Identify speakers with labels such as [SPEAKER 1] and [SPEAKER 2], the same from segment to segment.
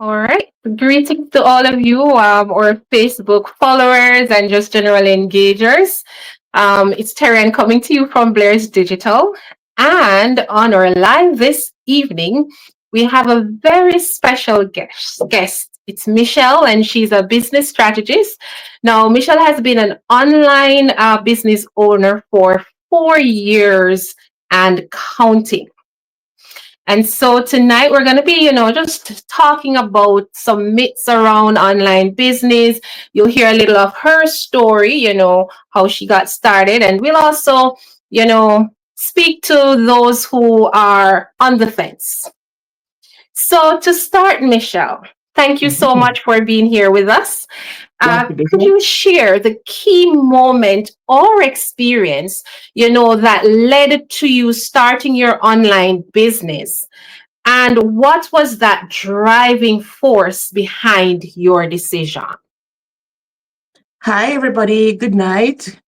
[SPEAKER 1] All right. Greetings to all of you, our Facebook followers and just general engagers. It's Terran coming to you from Blair's Digital. And on our live this evening, we have a very special guest. It's Michelle, and she's a business strategist. Now, Michelle has been an online business owner for 4 years and counting. And so tonight we're going to be, just talking about some myths around online business. You'll hear a little of her story, how she got started. And we'll also, speak to those who are on the fence. So to start, Michelle, thank you so
[SPEAKER 2] Mhm.
[SPEAKER 1] much for being here with us.
[SPEAKER 2] Glad to be
[SPEAKER 1] Could
[SPEAKER 2] here.
[SPEAKER 1] you share the key moment or experience, that led to you starting your online business? And what was that driving force behind your decision?
[SPEAKER 2] Hi, everybody. Good night.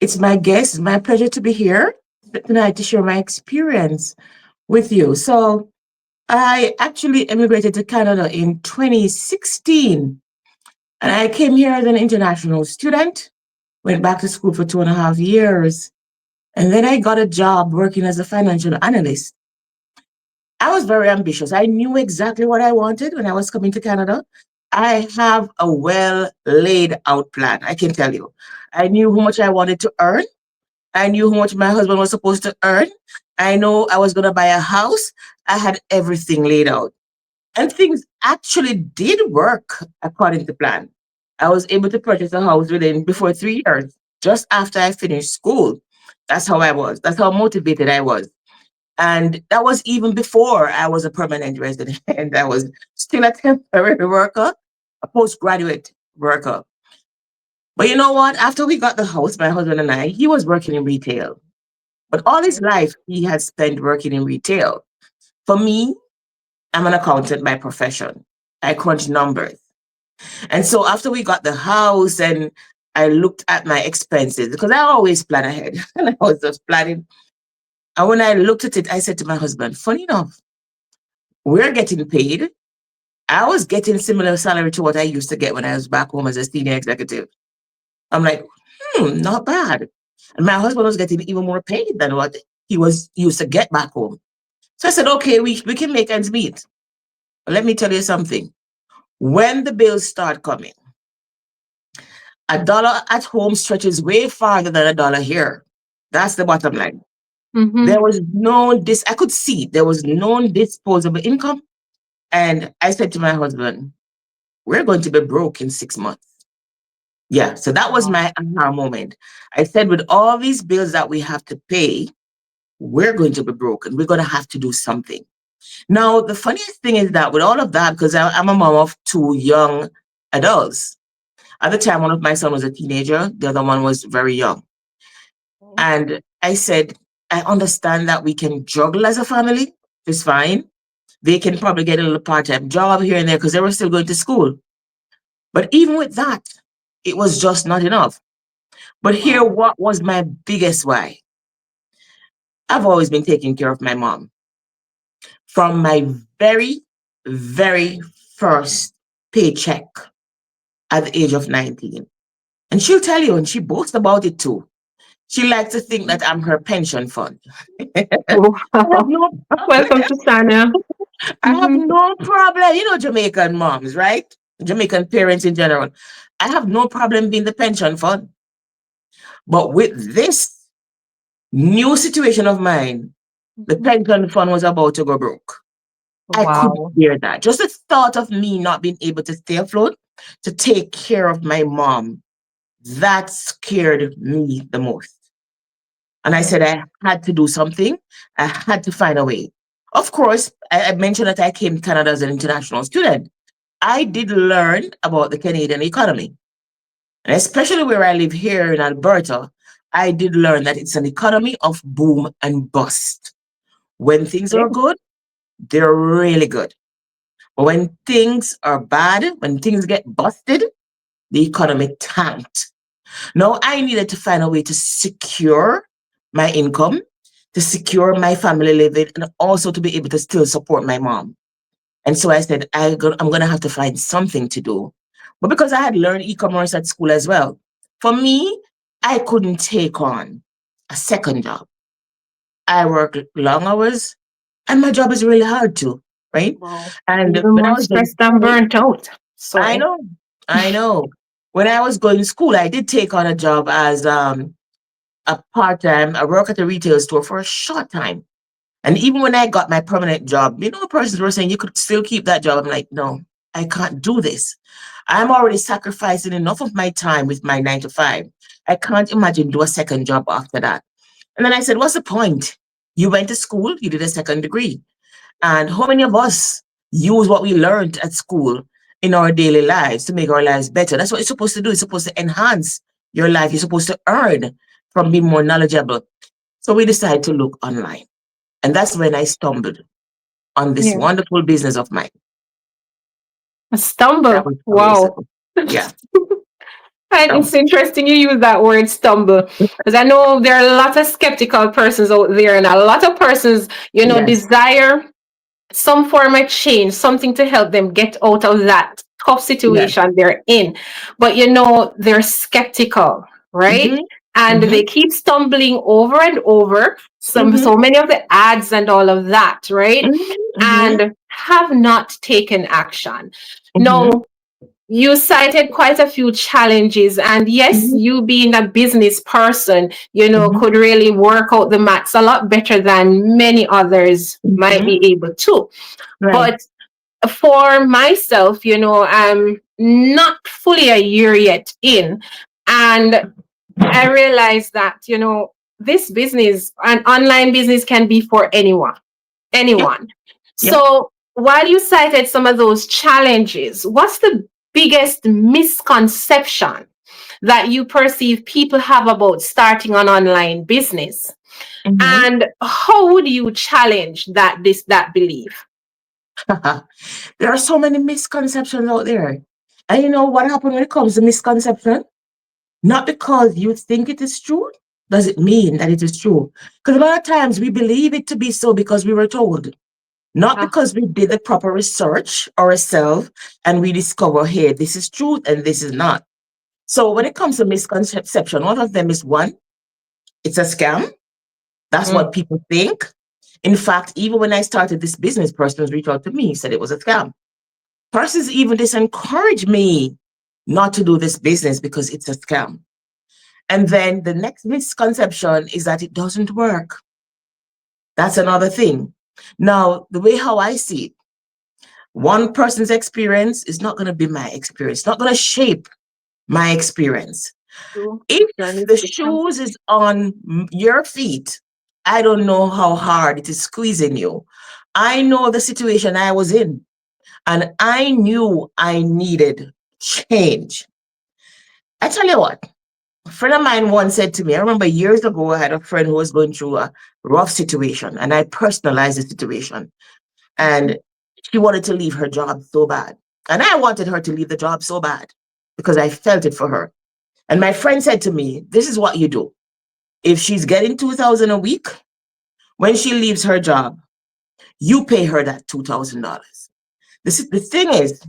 [SPEAKER 2] It's my guest. It's my pleasure to be here tonight to share my experience with you. So, I actually immigrated to Canada in 2016, and I came here as an international student, went back to school for 2.5 years, and then I got a job working as a financial analyst. I was very ambitious. I knew exactly what I wanted when I was coming to Canada. I have a well laid out plan, I can tell you. I knew how much I wanted to earn. I knew how much my husband was supposed to earn. I know I was going to buy a house. I had everything laid out. And things actually did work according to plan. I was able to purchase a house within before 3 years, just after I finished school. That's how I was. That's how motivated I was. And that was even before I was a permanent resident and I was still a temporary worker, a postgraduate worker. But you know what? After we got the house, my husband and I, he was working in retail. But all his life, he had spent working in retail. For me, I'm an accountant by profession. I crunch numbers. And so after we got the house and I looked at my expenses, because I always plan ahead, and I was just planning. And when I looked at it, I said to my husband, funny enough, we're getting paid. I was getting similar salary to what I used to get when I was back home as a senior executive. I'm like, not bad. And my husband was getting even more paid than what he was used to get back home. So I said, okay, we can make ends meet. But let me tell you something. When the bills start coming, a dollar at home stretches way farther than a dollar here. That's the bottom line.
[SPEAKER 1] Mm-hmm.
[SPEAKER 2] There was I could see there was no disposable income. And I said to my husband, we're going to be broke in 6 months. Yeah, so that was
[SPEAKER 1] Wow.
[SPEAKER 2] my aha moment. I said, with all these bills that we have to pay, we're going to be broken. We're going to have to do something. Now, the funniest thing is that with all of that, because I'm a mom of two young adults, at the time, one of my son was a teenager, the other one was very young. And I said, I understand that we can juggle as a family. It's fine. They can probably get a little part-time job here and there because they were still going to school. But even with that, it was just not enough. But here,
[SPEAKER 1] Wow.
[SPEAKER 2] what was my biggest why? I've always been taking care of my mom from my very, very first paycheck at the age of 19. And she'll tell you, and she boasts about it too. She likes to think that I'm her pension fund. I have
[SPEAKER 1] Wow.
[SPEAKER 2] no problem.
[SPEAKER 1] Welcome to Sana.
[SPEAKER 2] I have
[SPEAKER 1] Mm-hmm.
[SPEAKER 2] no problem. You know, Jamaican moms, right? Jamaican parents in general. I have no problem being the pension fund. But with this new situation of mine, the pension fund was about to go broke. I couldn't
[SPEAKER 1] Wow.
[SPEAKER 2] bear that. Just the thought of me not being able to stay afloat to take care of my mom, that scared me the most. And I said I had to do something. I had to find a way. Of course, I mentioned that I came to Canada as an international student. I did learn about the Canadian economy. And especially where I live here in Alberta, I did learn that it's an economy of boom and bust. When things
[SPEAKER 1] Okay.
[SPEAKER 2] are good, they're really good. But when things are bad, when things get busted, the economy tanked. Now I needed to find a way to secure my income, to secure my family living, and also to be able to still support my mom. And so I said, I'm going to have to find something to do. But because I had learned e-commerce at school as well, for me, I couldn't take on a second job. I work long hours and my job is really hard too, right?
[SPEAKER 1] Wow.
[SPEAKER 2] And
[SPEAKER 1] Even
[SPEAKER 2] when I
[SPEAKER 1] more
[SPEAKER 2] was going to
[SPEAKER 1] stressed and
[SPEAKER 2] school,
[SPEAKER 1] burnt out.
[SPEAKER 2] I
[SPEAKER 1] Sorry.
[SPEAKER 2] know, I know. When I was going to school, I did take on a job as a part-time. I work at a retail store for a short time. And even when I got my permanent job, persons were saying you could still keep that job. I'm like, no, I can't do this. I'm already sacrificing enough of my time with my 9 to 5. I can't imagine do a second job after that. And then I said, what's the point? You went to school, you did a second degree. And how many of us use what we learned at school in our daily lives to make our lives better? That's what it's supposed to do. It's supposed to enhance your life. You're supposed to earn from being more knowledgeable. So we decided to look online. And that's when I stumbled on this
[SPEAKER 1] Yeah.
[SPEAKER 2] wonderful business of mine.
[SPEAKER 1] A
[SPEAKER 2] That
[SPEAKER 1] stumble.
[SPEAKER 2] was 4 years
[SPEAKER 1] Wow.
[SPEAKER 2] ago. Yeah.
[SPEAKER 1] And
[SPEAKER 2] So,
[SPEAKER 1] it's interesting you use that word stumble because I know there are a lot of skeptical persons out there and a lot of persons,
[SPEAKER 2] yes.
[SPEAKER 1] desire some form of change, something to help them get out of that tough
[SPEAKER 2] Yes.
[SPEAKER 1] situation they're in. But they're skeptical, right?
[SPEAKER 2] Mm-hmm.
[SPEAKER 1] And
[SPEAKER 2] Mm-hmm.
[SPEAKER 1] they keep stumbling over and over.
[SPEAKER 2] Mm-hmm.
[SPEAKER 1] So many of the ads and all of that, right?
[SPEAKER 2] Mm-hmm.
[SPEAKER 1] And have not taken action.
[SPEAKER 2] Mm-hmm.
[SPEAKER 1] Now, you cited quite a few challenges, and yes,
[SPEAKER 2] Mm-hmm.
[SPEAKER 1] you being a business person,
[SPEAKER 2] Mm-hmm.
[SPEAKER 1] could really work out the maths a lot better than many others might
[SPEAKER 2] Mm-hmm.
[SPEAKER 1] be able to.
[SPEAKER 2] Right.
[SPEAKER 1] But for myself, I'm not fully a year yet in, and I realized that, this business, an online business, can be for anyone.
[SPEAKER 2] Yep.
[SPEAKER 1] Anyone.
[SPEAKER 2] Yep.
[SPEAKER 1] So while you cited some of those challenges, what's the biggest misconception that you perceive people have about starting an online business?
[SPEAKER 2] Mm-hmm.
[SPEAKER 1] And how would you challenge that belief?
[SPEAKER 2] There are so many misconceptions out there. And you know what happened when it comes to misconception? Not because you think it is true, does it mean that it is true? Because a lot of times we believe it to be so because we were told, not
[SPEAKER 1] Ah,
[SPEAKER 2] because we did the proper research ourselves and we discover, hey, this is truth and this is not. So when it comes to misconception, one of them is one, it's a scam. That's
[SPEAKER 1] mm,
[SPEAKER 2] what people think. In fact, even when I started this business, persons reached out to me, said it was a scam. Persons even disencouraged me not to do this business because it's a scam. And then the next misconception is that it doesn't work. That's another thing. Now, the way how I see it, one person's experience is not going to be my experience, not going to shape my experience.
[SPEAKER 1] true.
[SPEAKER 2] If
[SPEAKER 1] Journey
[SPEAKER 2] the
[SPEAKER 1] is different.
[SPEAKER 2] shoes is on your feet, I don't know how hard it is squeezing you. I know the situation I was in, and I knew I needed change. I tell you what, a friend of mine once said to me, I remember years ago, I had a friend who was going through a rough situation, and I personalized the situation. And she wanted to leave her job so bad. And I wanted her to leave the job so bad because I felt it for her. And my friend said to me, this is what you do. If she's getting 2,000 a week, when she leaves her job, you pay her that $2,000. The thing is,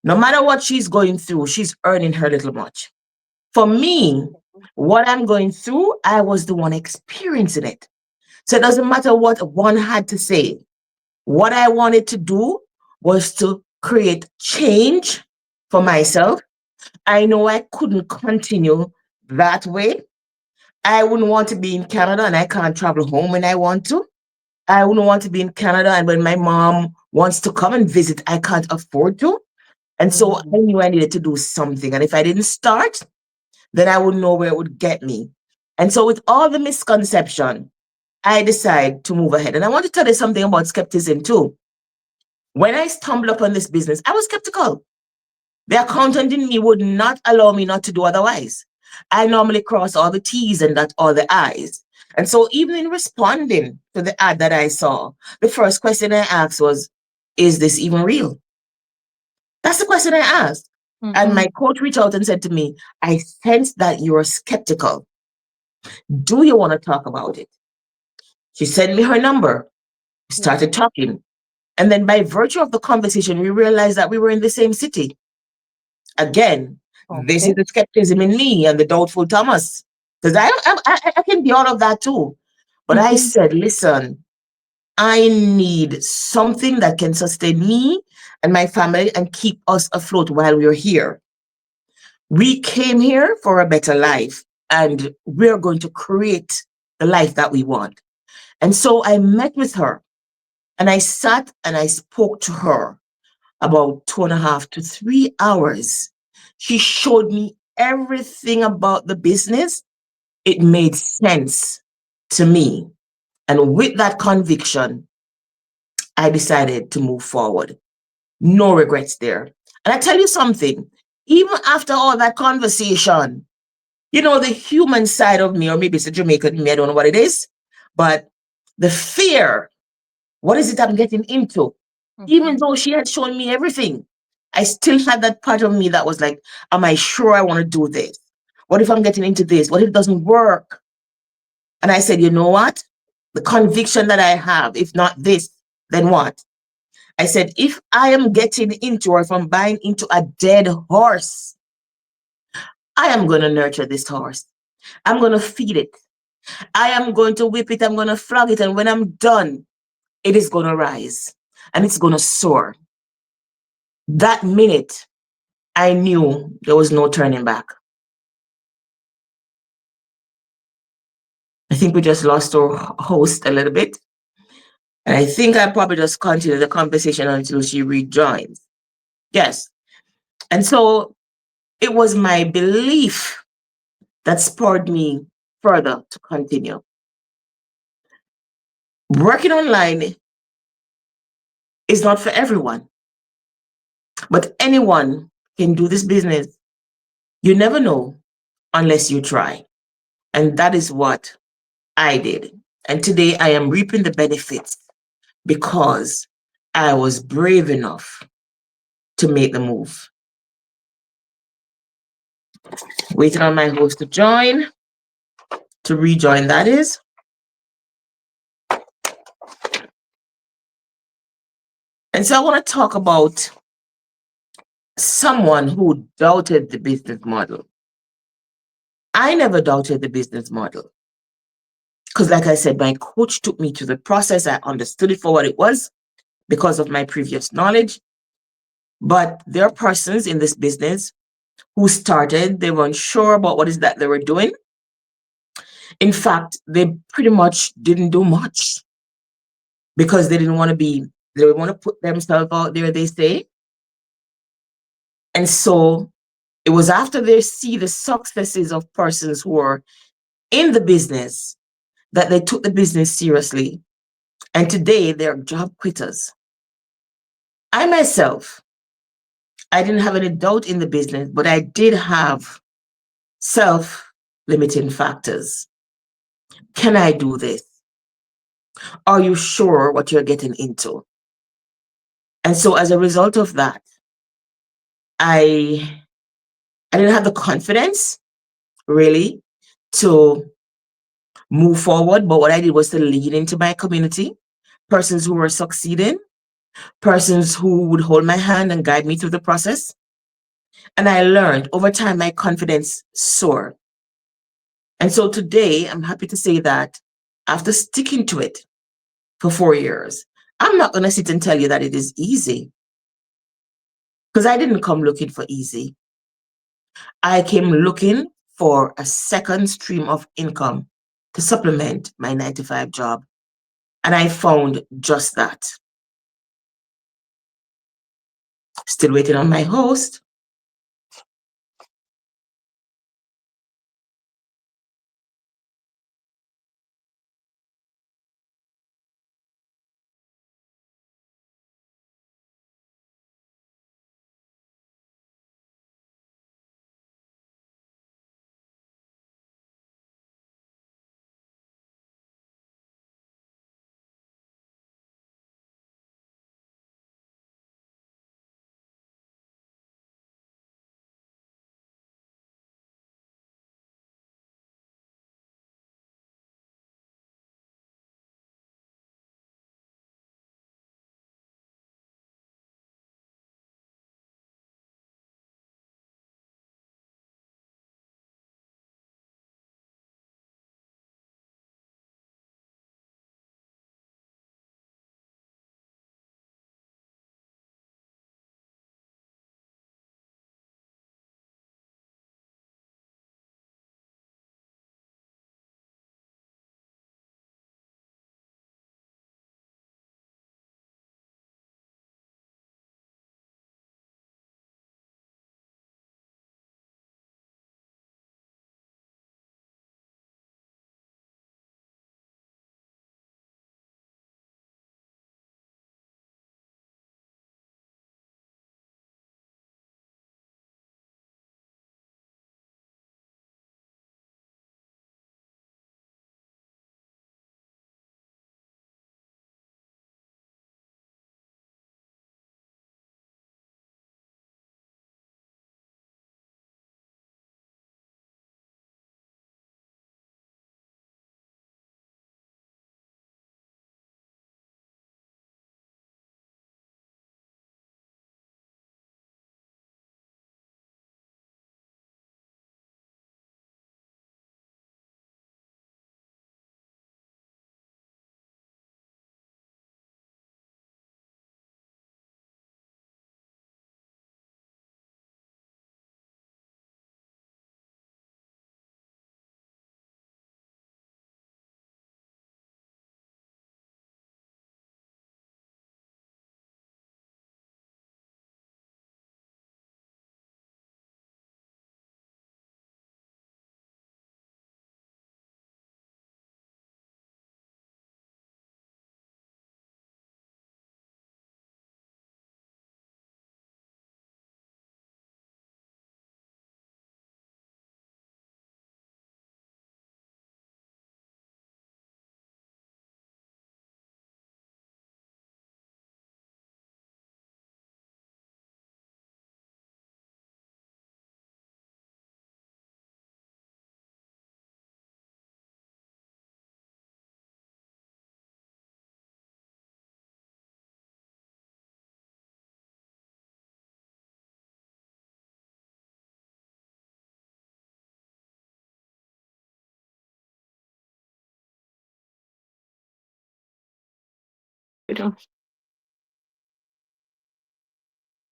[SPEAKER 2] no matter what she's going through, she's earning her little much. For me, what I'm going through, I was the one experiencing it. So it doesn't matter what one had to say. What I wanted to do was to create change for myself. I know I couldn't continue that way. I wouldn't want to be in Canada and I can't travel home when I want to. I wouldn't want to be in Canada and when my mom wants to come and visit, I can't afford to. And so I
[SPEAKER 1] Mhm.
[SPEAKER 2] knew I needed to do something. And if I didn't start, then I wouldn't know where it would get me. And so with all the misconception, I decided to move ahead. And I want to tell you something about skepticism too. When I stumbled upon this business, I was skeptical. The accountant in me would not allow me not to do otherwise. I normally cross all the T's and dot all the I's. And so even in responding to the ad that I saw, the first question I asked was, is this even real? That's the question I asked. And my
[SPEAKER 1] Mhm.
[SPEAKER 2] coach reached out and said to me, I sense that you're skeptical. Do you want to talk about it? She sent me her number,
[SPEAKER 1] Yeah.
[SPEAKER 2] started talking. And then by virtue of the conversation, we realized that we were in the same city. Again, this is
[SPEAKER 1] Okay.
[SPEAKER 2] the skepticism in me and the doubtful Thomas. Because I can be all of that too. But I
[SPEAKER 1] Mhm.
[SPEAKER 2] said, listen, I need something that can sustain me and my family and keep us afloat while we're here. We came here for a better life and we're going to create the life that we want. And so I met with her and I sat and I spoke to her about 2.5 to 3 hours. She showed me everything about the business. It made sense to me. And with that conviction, I decided to move forward. No regrets there. And I tell you something, even after all that conversation, the human side of me, or maybe it's a Jamaican in me, I don't know what it is, but the fear, what is it I'm getting into? Even
[SPEAKER 1] Mhm.
[SPEAKER 2] though she had shown me everything, I still had that part of me that was like, am I sure I want to do this? What if I'm getting into this? What if it doesn't work? And I said, you know what? The conviction that I have, if not this, then what? I said, if I am getting into or if I'm buying into a dead horse, I am going to nurture this horse. I'm going to feed it. I am going to whip it. I'm going to flog it. And when I'm done, it is going to rise and it's going to soar. That minute, I knew there was no turning back. I think we just lost our host a little bit. And I think I'll probably just continue the conversation until she rejoins. Yes. And so it was my belief that spurred me further to continue. Working online is not for everyone, but anyone can do this business. You never know unless you try. And that is what I did. And today I am reaping the benefits because I was brave enough to make the move. Waiting on my host to join, to rejoin, that is. And so I want to talk about someone who doubted the business model. I never doubted the business model because, like I said, my coach took me through the process. I understood it for what it was because of my previous knowledge. But there are persons in this business who started, they weren't sure about what is that they were doing. In fact, they pretty much didn't do much because they didn't want to they want to put themselves out there, they say. And so it was after they see the successes of persons who are in the business that they took the business seriously. And today they're job quitters. I myself, I didn't have any doubt in the business, but I did have self-limiting factors. Can I do this? Are you sure what you're getting into? And so as a result of that, I I didn't have the confidence really to move forward. But what I did was to lean into my community, persons who were succeeding, persons who would hold my hand and guide me through the process. And I learned over time, my confidence soared. And so today, I'm happy to say that after sticking to it for 4 years, I'm not going to sit and tell you that it is easy because I didn't come looking for easy. I came looking for a second stream of income to supplement my 9 to 5 job. And I found just that. Still waiting on my host.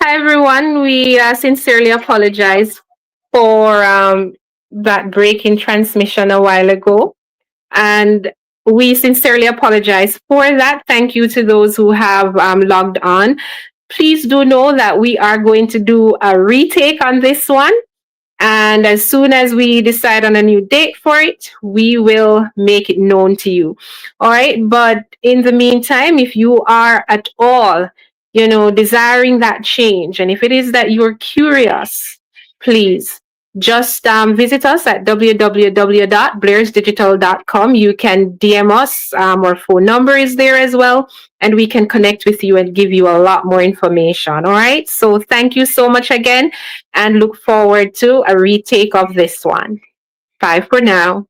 [SPEAKER 1] Hi, everyone. We sincerely apologize for that break in transmission a while ago. And we sincerely apologize for that. Thank you to those who have logged on. Please do know that we are going to do a retake on this one. And as soon as we decide on a new date for it, we will make it known to you. All right. But in the meantime, if you are at all, desiring that change, and if it is that you're curious, please just visit us at www.blairsdigital.com. You can DM us. Our phone number is there as well, and we can connect with you and give you a lot more information. All right. So thank you so much again, and look forward to a retake of this one. Bye for now.